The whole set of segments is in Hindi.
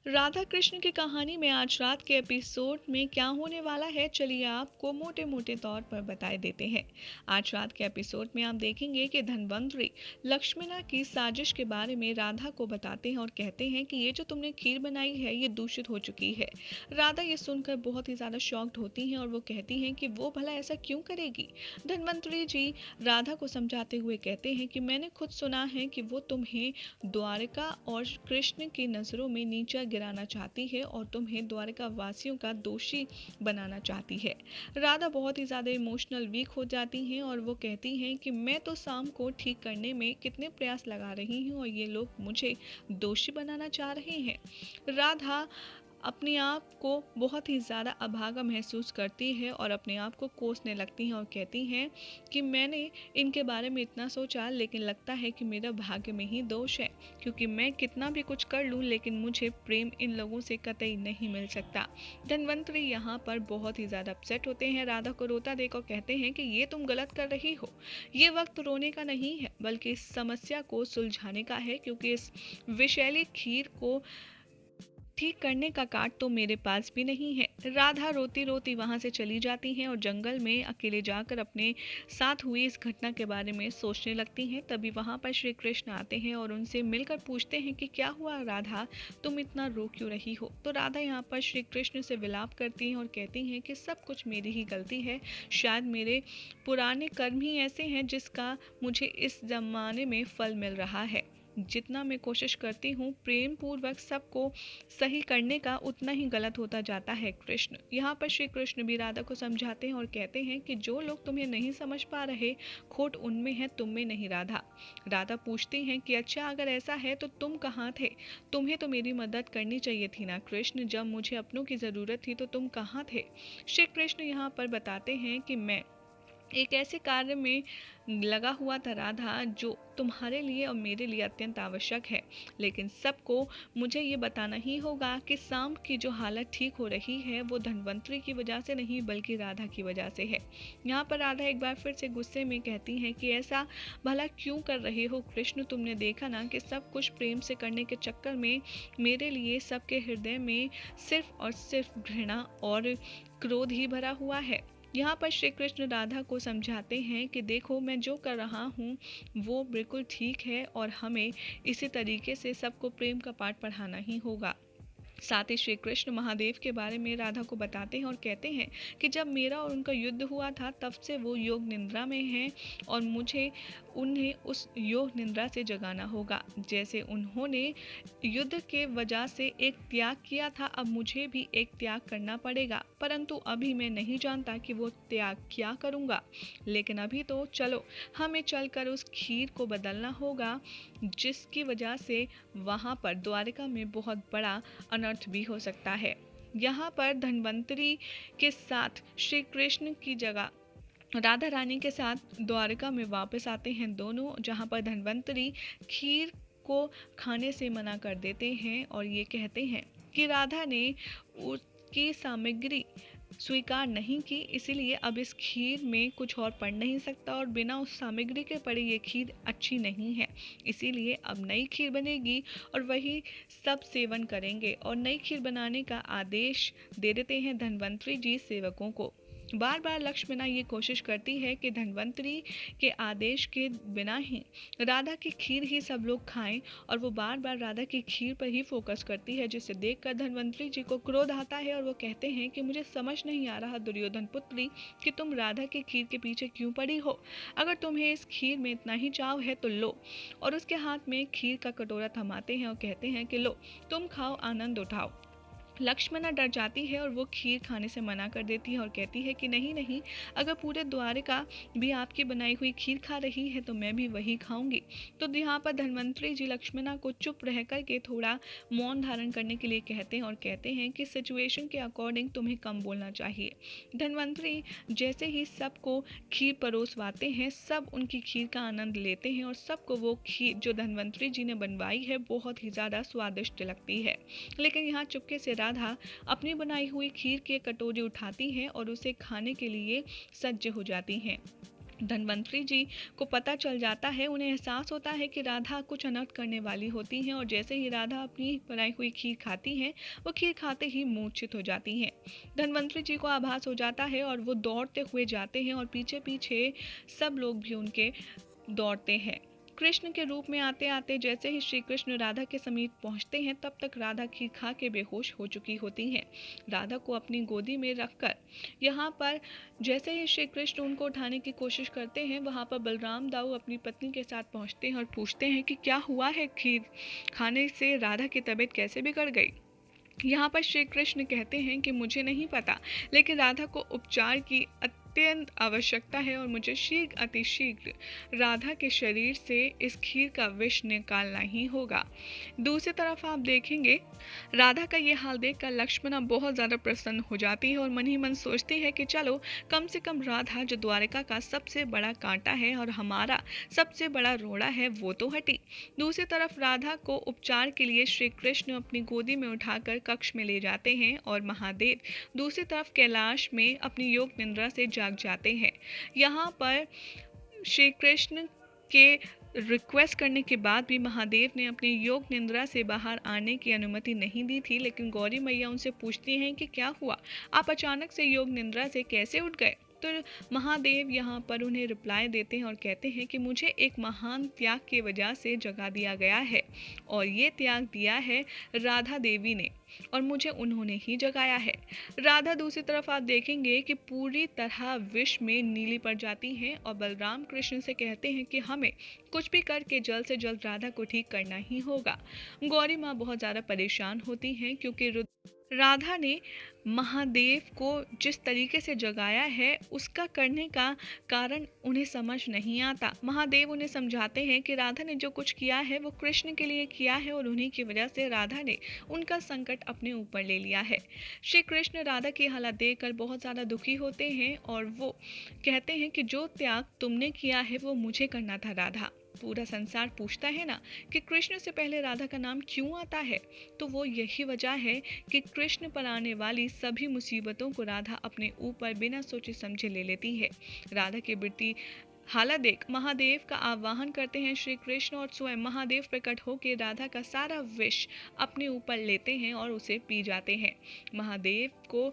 राधा कृष्ण की कहानी में आज रात के एपिसोड में क्या होने वाला है, चलिए आपको मोटे मोटे तौर पर बताए देते हैं। आज रात के एपिसोड में आप देखेंगे कि धनवंतरी लक्ष्मणा की साजिश के बारे में राधा को बताते हैं और कहते हैं कि ये जो तुमने खीर बनाई है ये दूषित हो चुकी है। राधा ये सुनकर बहुत ही ज़्यादा शॉक्ड होती हैं और वो कहती हैं कि वो भला ऐसा क्यों करेगी। धनवंतरी जी राधा को समझाते हुए कहते हैं कि मैंने खुद सुना है कि वो तुम्हें द्वारका और कृष्ण की नज़रों में नीचा गिराना चाहती है और तुम्हें द्वारका वासियों का दोषी बनाना चाहती है। राधा बहुत ही ज़्यादा इमोशनल वीक हो जाती हैं और वो कहती हैं कि मैं तो शाम को ठीक करने में कितने प्रयास लगा रही हूँ और ये लोग मुझे दोषी बनाना चाह रहे हैं। राधा अपने आप को बहुत ही ज़्यादा अभागा महसूस करती है और अपने आप को कोसने लगती हैं और कहती हैं कि मैंने इनके बारे में इतना सोचा, लेकिन लगता है कि मेरा भाग्य में ही दोष है, क्योंकि मैं कितना भी कुछ कर लूँ लेकिन मुझे प्रेम इन लोगों से कतई नहीं मिल सकता। धनवंतरी यहाँ पर बहुत ही ज़्यादा अपसेट होते हैं, राधा को रोता देख और कहते हैं कि ये तुम गलत कर रही हो, ये वक्त रोने का नहीं है बल्कि इस समस्या को सुलझाने का है, क्योंकि इस विषैली खीर को ठीक करने का कार्ड तो मेरे पास भी नहीं है। राधा रोती रोती वहां से चली जाती हैं और जंगल में अकेले जाकर अपने साथ हुई इस घटना के बारे में सोचने लगती हैं। तभी वहां पर श्री कृष्ण आते हैं और उनसे मिलकर पूछते हैं कि क्या हुआ राधा, तुम इतना रो क्यों रही हो। तो राधा यहाँ पर श्री कृष्ण से विलाप करती हैं और कहती हैं कि सब कुछ मेरी ही गलती है, शायद मेरे पुराने कर्म ही ऐसे हैं जिसका मुझे इस जमाने में फल मिल रहा है। जितना मैं कोशिश करती हूँ प्रेम पूर्वक सबको सही करने का, उतना ही गलत होता जाता है कृष्ण। यहाँ पर श्री कृष्ण भी राधा को समझाते हैं और कहते हैं कि जो लोग तुम्हें नहीं समझ पा रहे, खोट उनमें है, तुम में नहीं राधा। राधा पूछती हैं कि अच्छा अगर ऐसा है तो तुम कहाँ थे, तुम्हें तो मेरी मदद करनी चाहिए थी ना कृष्ण, जब मुझे अपनों की ज़रूरत थी तो तुम कहाँ थे। श्री कृष्ण यहाँ पर बताते हैं कि मैं एक ऐसे कार्य में लगा हुआ था राधा जो तुम्हारे लिए और मेरे लिए अत्यंत आवश्यक है, लेकिन सबको मुझे ये बताना ही होगा कि शाम की जो हालत ठीक हो रही है वो धनवंतरी की वजह से नहीं बल्कि राधा की वजह से है। यहाँ पर राधा एक बार फिर से गुस्से में कहती हैं कि ऐसा भला क्यों कर रहे हो कृष्ण, तुमने देखा ना कि सब कुछ प्रेम से करने के चक्कर में मेरे लिए सबके हृदय में सिर्फ और सिर्फ घृणा और क्रोध ही भरा हुआ है। यहाँ पर श्री कृष्ण राधा को समझाते हैं कि देखो मैं जो कर रहा हूँ वो बिल्कुल ठीक है और हमें इसी तरीके से सबको प्रेम का पाठ पढ़ाना ही होगा। साथ ही श्री कृष्ण महादेव के बारे में राधा को बताते हैं और कहते हैं कि जब मेरा और उनका युद्ध हुआ था तब से वो योग निद्रा में हैं और मुझे उन्हें उस योग निद्रा से जगाना होगा। जैसे उन्होंने युद्ध के वजह से एक त्याग किया था, अब मुझे भी एक त्याग करना पड़ेगा, परंतु अभी मैं नहीं जानता कि वो त्याग क्या करूँगा। लेकिन अभी तो चलो हमें चलकर उस खीर को बदलना होगा, जिसकी वजह से वहाँ पर द्वारका में बहुत बड़ा अनर्थ भी हो सकता है। यहाँ पर धन्वंतरी के साथ श्री कृष्ण की जगह राधा रानी के साथ द्वारका में वापस आते हैं दोनों, जहाँ पर धन्वंतरी खीर को खाने से मना कर देते हैं और ये कहते हैं कि राधा ने उसकी सामग्री स्वीकार नहीं की, इसीलिए अब इस खीर में कुछ और पड़ नहीं सकता और बिना उस सामग्री के पड़े ये खीर अच्छी नहीं है, इसीलिए अब नई खीर बनेगी और वही सब सेवन करेंगे। और नई खीर बनाने का आदेश दे देते हैं धन्वंतरी जी सेवकों को। बार बार लक्ष्मणा ये कोशिश करती है कि धन्वंतरी के आदेश के बिना ही राधा की खीर ही सब लोग खाएं और वो बार बार राधा की खीर पर ही फोकस करती है, जिसे देखकर धन्वंतरी जी को क्रोध आता है और वो कहते हैं कि मुझे समझ नहीं आ रहा दुर्योधन पुत्री कि तुम राधा की खीर के पीछे क्यों पड़ी हो। अगर तुम्हें इस खीर में इतना ही चाव है तो लो। और उसके हाथ में खीर का कटोरा थमाते हैं और कहते हैं कि लो तुम खाओ, आनंद उठाओ। लक्ष्मणा डर जाती है और वो खीर खाने से मना कर देती है और कहती है कि नहीं नहीं, अगर पूरे द्वारका भी आपकी बनाई हुई खीर खा रही है तो मैं भी वही खाऊंगी। तो यहाँ पर धन्वंतरी जी लक्ष्मणा को चुप रह कर के थोड़ा मौन धारण करने के लिए कहते हैं और कहते हैं कि सिचुएशन के अकॉर्डिंग तुम्हें कम बोलना चाहिए। धन्वंतरी जैसे ही सबको खीर परोसवाते हैं, सब उनकी खीर का आनंद लेते हैं और सबको वो खीर जो धन्वंतरी जी ने बनवाई है बहुत ही ज़्यादा स्वादिष्ट लगती है। लेकिन यहाँ चुपके से राधा अपनी बनाई हुई खीर की एक कटोरी उठाती हैं और उसे खाने के लिए सज्ज हो जाती हैं। धन्वंतरी जी को पता चल जाता है, उन्हें एहसास होता है कि राधा कुछ अनर्थ करने वाली होती हैं और जैसे ही राधा अपनी बनाई हुई खीर खाती हैं, वो खीर खाते ही मूर्छित हो जाती हैं। धन्वंतरी जी को आभास हो जाता है और वो दौड़ते हुए जाते हैं और पीछे पीछे सब लोग भी उनके दौड़ते हैं। कृष्ण के रूप में आते आते जैसे ही श्री कृष्ण राधा के समीप पहुंचते हैं, तब तक राधा खीर खा के बेहोश हो चुकी होती हैं। राधा को अपनी गोदी में रखकर यहाँ पर जैसे ही श्री कृष्ण उनको उठाने की कोशिश करते हैं, वहाँ पर बलराम दाऊ अपनी पत्नी के साथ पहुँचते हैं और पूछते हैं कि क्या हुआ है, खीर खाने से राधा की तबीयत कैसे बिगड़ गई। यहाँ पर श्री कृष्ण कहते हैं कि मुझे नहीं पता, लेकिन राधा को उपचार की अत्यंत आवश्यकता है और मुझे अतिशीघ्र राधा के शरीर से इस खीर का विष निकालना ही होगा। दूसरी तरफ आप देखेंगे, राधा का ये हाल देखकर लक्ष्मणा बहुत ज़्यादा प्रसन्न हो जाती है और मन ही मन सोचती है कि चलो कम से कम राधा जो द्वारका का सबसे बड़ा कांटा है और हमारा सबसे बड़ा रोड़ा है, वो तो हटी। दूसरी तरफ राधा को उपचार के लिए श्री कृष्ण अपनी गोदी में उठाकर कक्ष में ले जाते हैं और महादेव दूसरी तरफ कैलाश में अपनी योग निद्रा से जाग जाते हैं। यहाँ पर श्री कृष्ण के रिक्वेस्ट करने के बाद भी महादेव ने अपनी योग निद्रा से बाहर आने की अनुमति नहीं दी थी, लेकिन गौरी मैया उनसे पूछती हैं कि क्या हुआ, आप अचानक से योग निद्रा से कैसे उठ गए। तो महादेव यहाँ पर उन्हें रिप्लाई देते हैं और कहते हैं कि मुझे एक महान त्याग की वजह से जगा दिया गया है और ये त्याग दिया है राधा देवी ने और मुझे उन्होंने ही जगाया है। राधा दूसरी तरफ आप देखेंगे कि पूरी तरह विष में नीली पड़ जाती हैं और बलराम कृष्ण से कहते हैं कि हमें कुछ भी करके जल्द से जल्द राधा को ठीक करना ही होगा। गौरी माँ बहुत ज़्यादा परेशान होती हैं क्योंकि राधा ने महादेव को जिस तरीके से जगाया है उसका करने का कारण उन्हें समझ नहीं आता। महादेव उन्हें समझाते हैं कि राधा ने जो कुछ किया है वो कृष्ण के लिए किया है और उन्हीं की वजह से राधा ने उनका संकट अपने ऊपर ले लिया है। श्री कृष्ण राधा की हालत देखकर बहुत ज़्यादा दुखी होते हैं और वो कहते हैं कि जो त्याग तुमने किया है वो मुझे करना था राधा। पूरा संसार पूछता है ना कि कृष्ण से पहले राधा का नाम क्यों आता है, तो वो यही वजह है कि कृष्ण पर आने वाली सभी मुसीबतों को राधा अपने ऊपर बिना सोचे समझे ले लेती है। राधा की बढ़ती हालत देख महादेव का आवाहन करते हैं श्री कृष्ण और स्वयं महादेव प्रकट होकर राधा का सारा विष अपने ऊपर लेते हैं और उसे पी जाते हैं। महादेव को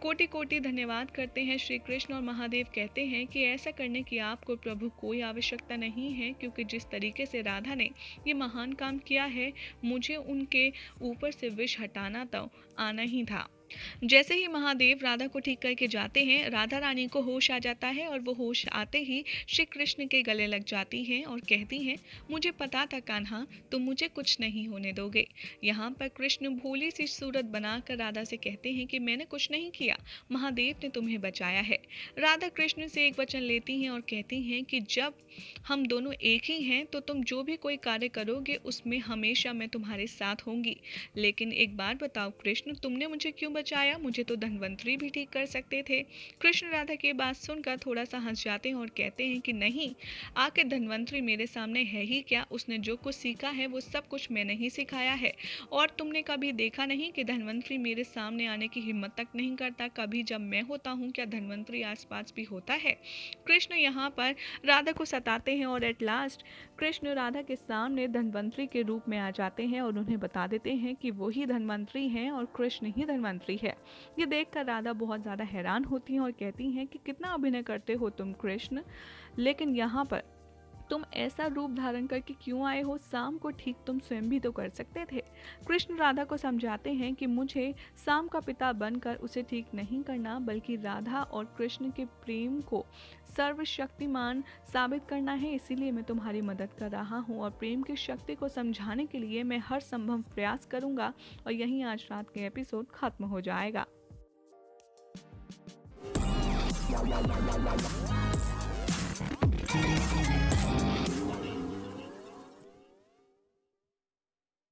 कोटि कोटि धन्यवाद करते हैं श्री कृष्ण और महादेव कहते हैं कि ऐसा करने की आपको प्रभु कोई आवश्यकता नहीं है, क्योंकि जिस तरीके से राधा ने ये महान काम किया है, मुझे उनके ऊपर से विष हटाना तो आना ही था। जैसे ही महादेव राधा को ठीक करके जाते हैं, राधा रानी को होश आ जाता है और वो होश आते ही श्री कृष्ण के गले लग जाती हैं और कहती हैं, मुझे पता था कान्हा, तुम मुझे कुछ नहीं होने दोगे। यहाँ पर कृष्ण भोली सी सूरत बनाकर राधा से कहते हैं कि मैंने कुछ नहीं किया, महादेव ने तुम्हें बचाया है। राधा कृष्ण से एक वचन लेती हैं और कहती हैं कि जब हम दोनों एक ही हैं तो तुम जो भी कोई कार्य करोगे उसमें हमेशा मैं तुम्हारे साथ होंगी। लेकिन एक बार बताओ कृष्ण, तुमने मुझे क्यों बचाया? मुझे तो धन्वंतरी भी ठीक कर सकते थे। कृष्ण राधा की बात सुनकर थोड़ा सा हंस जाते हैं और कहते हैं कि नहीं, आखिर धन्वंतरी मेरे सामने है ही क्या, उसने जो कुछ सीखा है वो सब कुछ मैंने ही सिखाया है। और तुमने कभी देखा नहीं कि धन्वंतरी मेरे सामने आने की हिम्मत तक नहीं करता? कभी जब मैं होता हूँ क्या धन्वंतरी आसपास भी होता है? कृष्ण यहाँ पर राधा को सताते हैं और एट लास्ट कृष्ण राधा के सामने धन्वंतरी के रूप में आ जाते हैं और उन्हें बता देते हैं कि वो ही धन्वंतरी हैं और कृष्ण ही धन्वंतरी है। ये देखकर राधा बहुत ज़्यादा हैरान होती हैं और कहती हैं कि कितना अभिनय करते हो तुम कृष्ण, लेकिन यहाँ पर तुम ऐसा रूप धारण करके क्यों आए हो? शाम को ठीक तुम स्वयं भी तो कर सकते थे। कृष्ण राधा को समझाते हैं कि मुझे शाम का पिता बनकर उसे ठीक नहीं करना, बल्कि राधा और कृष्ण के प्रेम को सर्वशक्तिमान साबित करना है। इसीलिए मैं तुम्हारी मदद कर रहा हूँ और प्रेम की शक्ति को समझाने के लिए मैं हर संभव प्रयास करूँगा। और यहीं आज रात के एपिसोड खत्म हो जाएगा। Thank you.